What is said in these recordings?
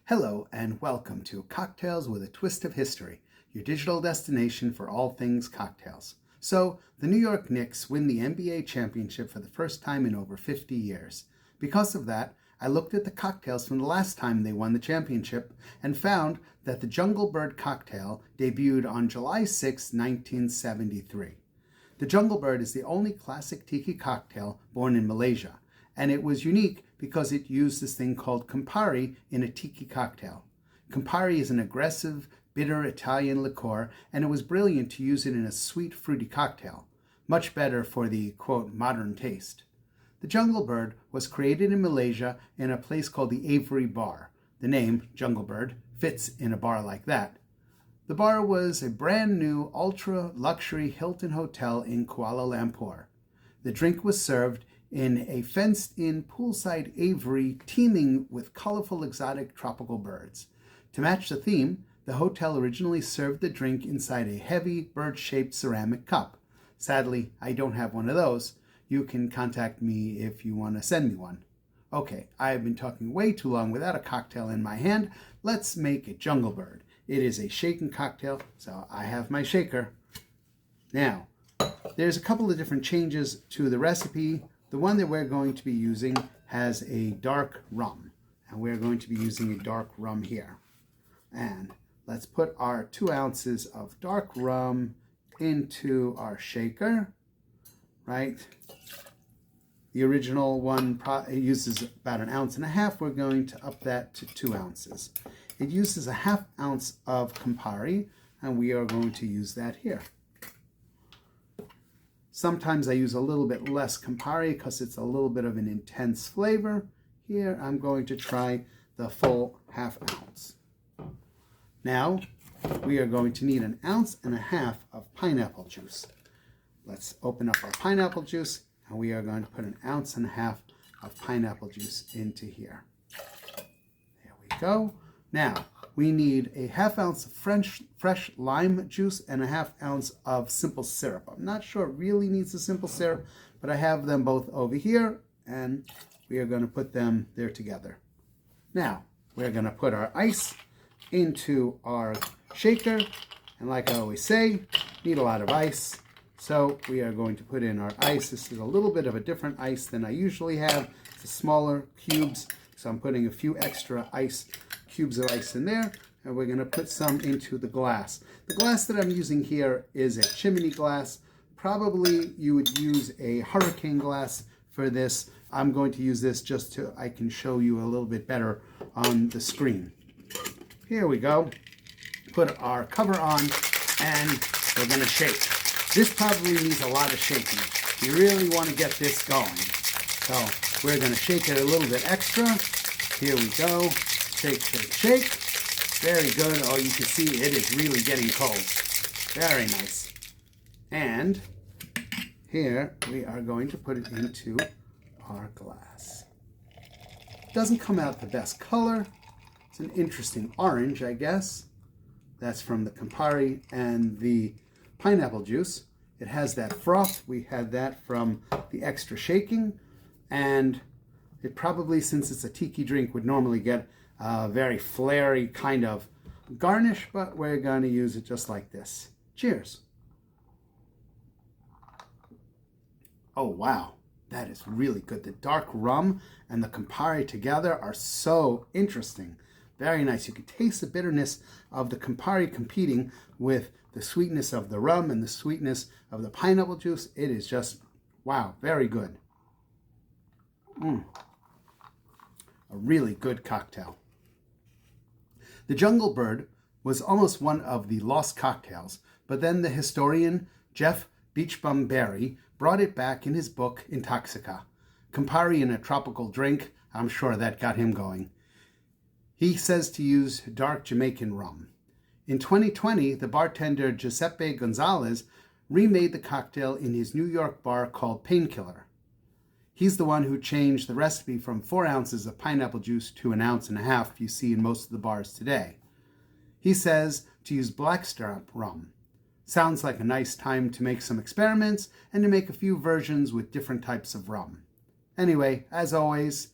Hello and welcome to Cocktails with a Twist of History, your digital destination for all things cocktails. So, the New York Knicks win the NBA championship for the first time in over 50 years. Because of that, I looked at the cocktails from the last time they won the championship and found that the Jungle Bird cocktail debuted on July 6, 1973. The Jungle Bird is the only classic tiki cocktail born in Malaysia, and it was unique because it used this thing called Campari in a tiki cocktail. Campari is an aggressive, bitter Italian liqueur, and it was brilliant to use it in a sweet, fruity cocktail, much better for the, quote, modern taste. The Jungle Bird was created in Malaysia in a place called the Avery Bar. The name, Jungle Bird, fits in a bar like that. The bar was a brand new, ultra-luxury Hilton hotel in Kuala Lumpur. The drink was served in a fenced-in poolside aviary teeming with colorful exotic tropical birds. To match the theme, the hotel originally served the drink inside a heavy bird-shaped ceramic cup. Sadly, I don't have one of those. You can contact me if you want to send me one. Okay, I have been talking way too long without a cocktail in my hand. Let's make a Jungle Bird. It is a shaken cocktail, so I have my shaker. Now, there's a couple of different changes to the recipe. The one that we're going to be using has a dark rum, and we're going to be using a dark rum here. And let's put our 2 ounces of dark rum into our shaker, right? The original one uses about 1.5 ounces. We're going to up that to 2 ounces. It uses a 1/2 ounce of Campari, and we are going to use that here. Sometimes I use a little bit less Campari because it's a little bit of an intense flavor. Here I'm going to try the full 1/2 ounce. Now we are going to need 1.5 ounces of pineapple juice. Let's open up our pineapple juice, and we are going to put 1.5 ounces of pineapple juice into here. There we go. Now we need a 1/2 ounce of fresh lime juice and a 1/2 ounce of simple syrup. I'm not sure it really needs a simple syrup, but I have them both over here, and we are going to put them there together. Now, we're going to put our ice into our shaker, and like I always say, need a lot of ice. So we are going to put in our ice. This is a little bit of a different ice than I usually have. It's smaller cubes, so I'm putting a few extra cubes of ice in there, and we're going to put some into the glass. The glass that I'm using here is a chimney glass. Probably you would use a hurricane glass for this. I'm going to use this just so I can show you a little bit better on the screen. Here we go. Put our cover on, and we're going to shake. This probably needs a lot of shaking. You really want to get this going. So we're going to shake it a little bit extra. Here we go. Shake, shake, shake. Very good. Oh, you can see it is really getting cold. Very nice. And here we are going to put it into our glass. It doesn't come out the best color. It's an interesting orange, I guess. That's from the Campari and the pineapple juice. It has that froth. We had that from the extra shaking. And it probably, since it's a tiki drink, would normally get a very flary kind of garnish, but we're going to use it just like this. Cheers. Oh, wow. That is really good. The dark rum and the Campari together are so interesting. Very nice. You can taste the bitterness of the Campari competing with the sweetness of the rum and the sweetness of the pineapple juice. It is just, wow, very good. A really good cocktail. The Jungle Bird was almost one of the lost cocktails, but then the historian Jeff Beachbum Berry brought it back in his book Intoxica. Campari in a tropical drink, I'm sure that got him going. He says to use dark Jamaican rum. In 2020, the bartender Giuseppe Gonzalez remade the cocktail in his New York bar called Painkiller. He's the one who changed the recipe from 4 ounces of pineapple juice to 1.5 ounces you see in most of the bars today. He says to use blackstrap rum. Sounds like a nice time to make some experiments and to make a few versions with different types of rum. Anyway, as always,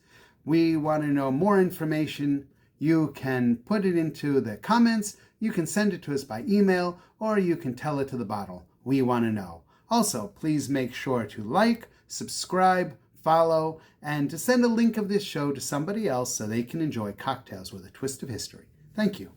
we want to know more information. You can put it into the comments, you can send it to us by email, or you can tell it to the bottle. We want to know. Also, please make sure to like, subscribe, follow, and to send a link of this show to somebody else so they can enjoy cocktails with a twist of history. Thank you.